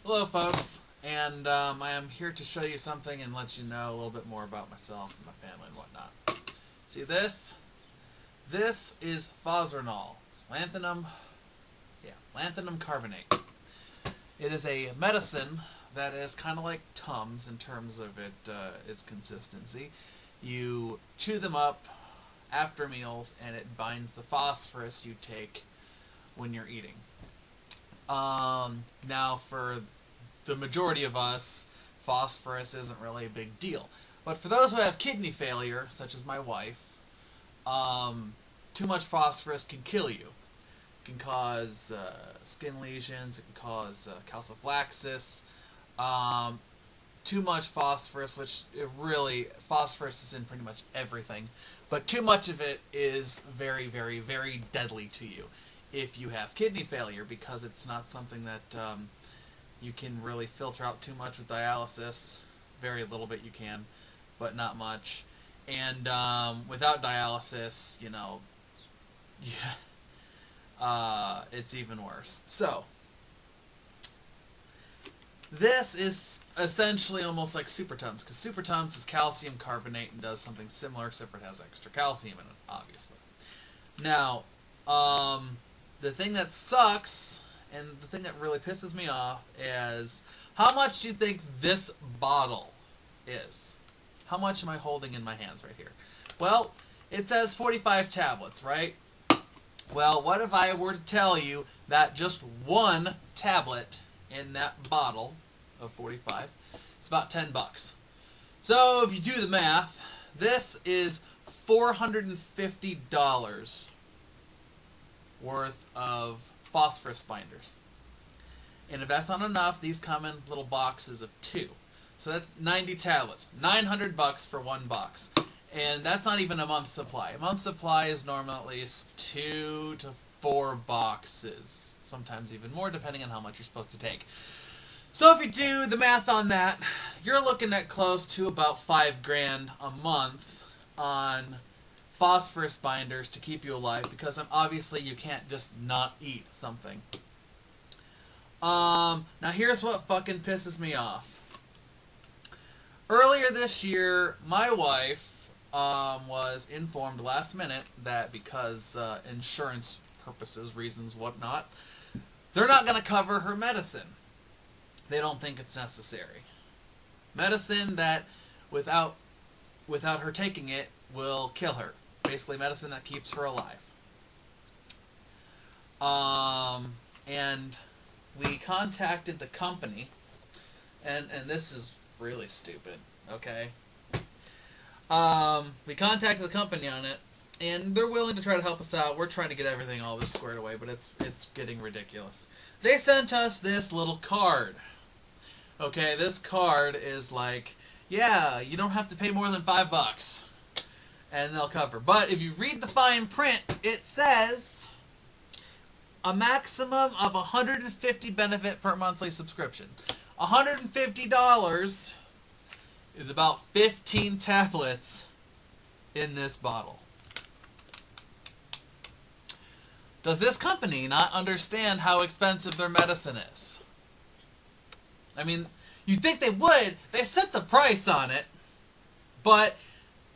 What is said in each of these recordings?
Hello, folks, and I am here to show you something and let you know a little bit more about myself and my family and whatnot. See this? This is Fosrenol, lanthanum, lanthanum carbonate. It is a medicine that is kind of like Tums in terms of its consistency. You chew them up after meals, and it binds the phosphorus you take when you're eating. Now, for the majority of us, phosphorus isn't really a big deal. But for those who have kidney failure, such as my wife, too much phosphorus can kill you. It can cause skin lesions. It can cause calciphylaxis. Too much phosphorus, phosphorus is in pretty much everything, but too much of it is very, very, very deadly to you if you have kidney failure, because it's not something that you can really filter out too much with dialysis. Very little bit you can, but not much. And without dialysis, it's even worse. So, this is essentially almost like Super Tums, because Super Tums is calcium carbonate and does something similar, except for it has extra calcium in it, obviously. Now, the thing that sucks, and the thing that really pisses me off, is how much do you think this bottle is? How much am I holding in my hands right here? Well, it says 45 tablets, right? Well, what if I were to tell you that just one tablet in that bottle of 45 is about $10? So if you do the math, this is $450 worth of phosphorus binders. And if that's not enough, these come in little boxes of 2. So that's 90 tablets. $900 for one box. And that's not even a month's supply. A month's supply is normally at least 2 to 4 boxes. Sometimes even more, depending on how much you're supposed to take. So if you do the math on that, you're looking at close to about $5,000 a month on phosphorus binders to keep you alive, because obviously you can't just not eat something. Now here's what fucking pisses me off. Earlier this year, my wife was informed last minute that because insurance purposes, reasons, whatnot, they're not going to cover her medicine. They don't think it's necessary. Medicine that without her taking it will kill her. Basically medicine that keeps her alive. And we contacted the company, and this is really stupid, okay? We contacted the company on it, and they're willing to try to help us out. We're trying to get everything all this squared away, but it's getting ridiculous. They sent us this little card. Okay, this card is like, yeah, you don't have to pay more than $5, and they'll cover. But if you read the fine print, it says a maximum of 150 benefit per monthly subscription. $150 is about 15 tablets in this bottle. Does this company not understand how expensive their medicine is? I mean, you'd think they would. They set the price on it. But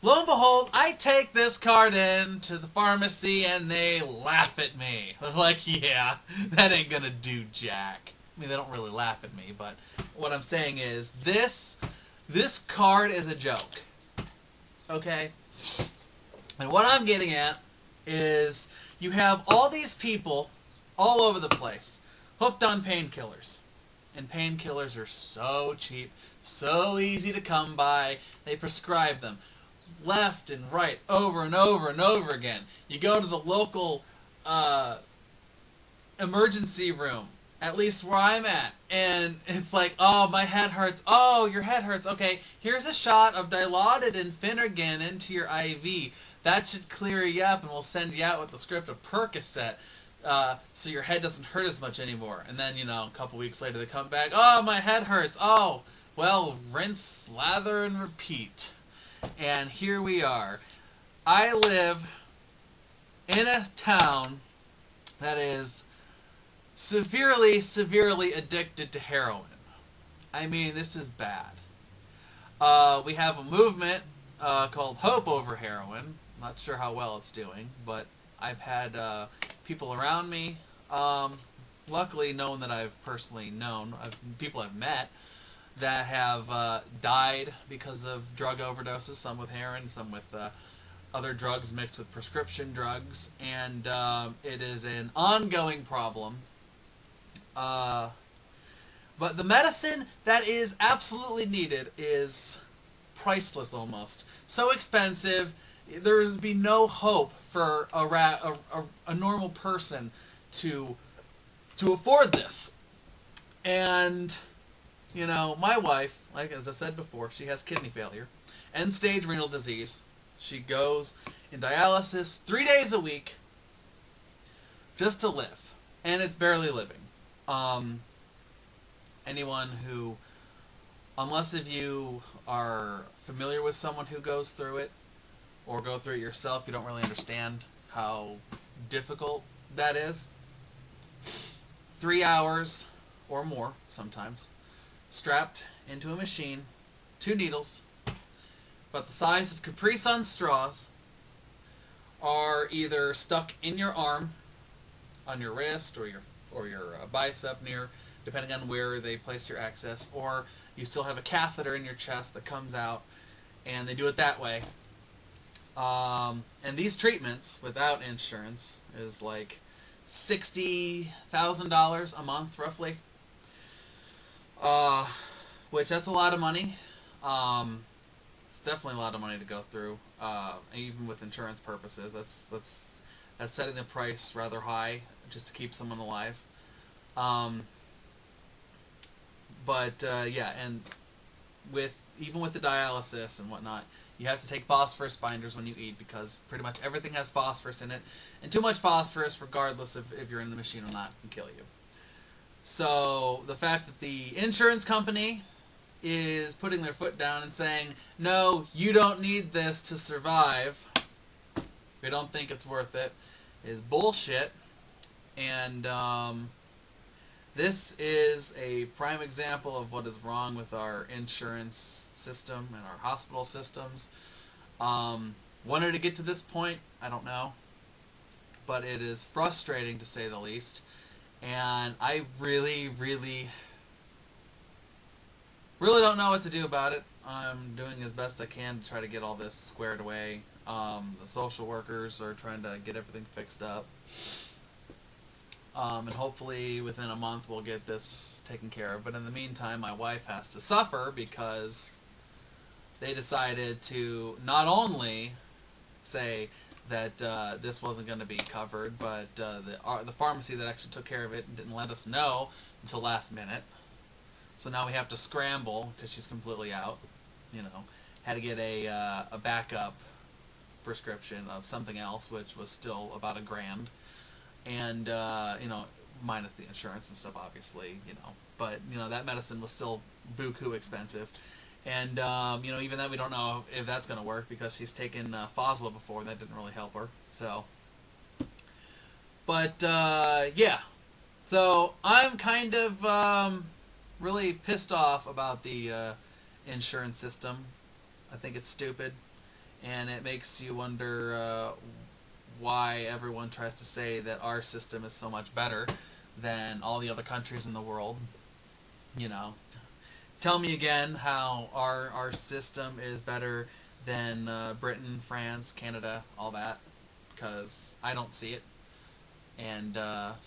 lo and behold, I take this card in to the pharmacy and they laugh at me. They're like, yeah, that ain't gonna do jack. I mean, they don't really laugh at me, but what I'm saying is this card is a joke. Okay? And what I'm getting at is you have all these people all over the place hooked on painkillers. And painkillers are so cheap, so easy to come by. They prescribe them left and right, over and over and over again. You go to the local emergency room, at least where I'm at, and it's like, oh, my head hurts. Oh, your head hurts. Okay, here's a shot of Dilaudid and Finnegan into your IV. That should clear you up, and we'll send you out with the script of Percocet. So your head doesn't hurt as much anymore. And then, a couple weeks later they come back, oh, my head hurts. Oh, well, rinse, slather, and repeat. And here we are. I live in a town that is severely, severely addicted to heroin. I mean, this is bad. We have a movement called Hope Over Heroin. Not sure how well it's doing, but I've had people around me, luckily known that I've personally known, people I've met, that have died because of drug overdoses, some with heroin, some with other drugs mixed with prescription drugs, and it is an ongoing problem. Uh, but the medicine that is absolutely needed is priceless almost. So expensive, there would be no hope for a normal person to afford this. And, you know, my wife, like as I said before, she has kidney failure, end-stage renal disease. She goes in dialysis 3 days a week just to live. And it's barely living. Anyone who, unless if you are familiar with someone who goes through it, or go through it yourself, you don't really understand how difficult that is. 3 hours or more sometimes, strapped into a machine, 2 needles, about the size of Capri Sun straws, are either stuck in your arm, on your wrist, or your bicep near, depending on where they place your access, or you still have a catheter in your chest that comes out, and they do it that way. And these treatments, without insurance, is like $60,000 a month, roughly. Which that's a lot of money. It's definitely a lot of money to go through, even with insurance purposes. That's setting the price rather high just to keep someone alive. Yeah, and even with the dialysis and whatnot, you have to take phosphorus binders when you eat because pretty much everything has phosphorus in it, and too much phosphorus, regardless of if you're in the machine or not, can kill you. So the fact that the insurance company is putting their foot down and saying, no, you don't need this to survive, we don't think it's worth it, is bullshit. And this is a prime example of what is wrong with our insurance system and our hospital systems. Wanted to get to this point, I don't know, but it is frustrating to say the least. And I really, really, really don't know what to do about it. I'm doing as best I can to try to get all this squared away. The social workers are trying to get everything fixed up. And hopefully within a month we'll get this taken care of. But in the meantime, my wife has to suffer because they decided to not only say that this wasn't going to be covered, but the pharmacy that actually took care of it didn't let us know until last minute. So now we have to scramble because she's completely out. You know, had to get a backup prescription of something else, which was still about $1,000, and you know, minus the insurance and stuff, obviously. You know, but you know that medicine was still buku expensive. And, you know, even then we don't know if that's going to work because she's taken Fosla before and that didn't really help her. So, but, yeah. So, I'm kind of really pissed off about the insurance system. I think it's stupid. And it makes you wonder why everyone tries to say that our system is so much better than all the other countries in the world. You know. Tell me again how our system is better than Britain, France, Canada, all that, because I don't see it. And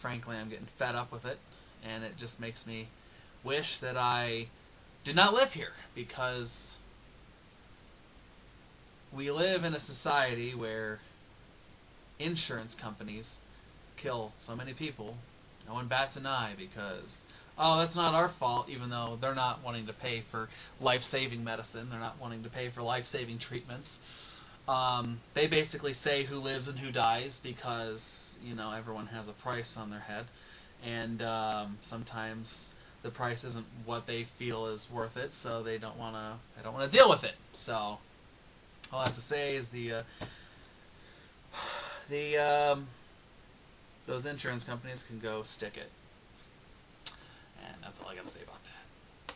frankly, I'm getting fed up with it, and it just makes me wish that I did not live here, because we live in a society where insurance companies kill so many people. No one bats an eye because, oh, that's not our fault, even though they're not wanting to pay for life-saving medicine. They're not wanting to pay for life-saving treatments. They basically say who lives and who dies because, you know, everyone has a price on their head. And sometimes the price isn't what they feel is worth it, so they don't want to deal with it. So all I have to say is those insurance companies can go stick it.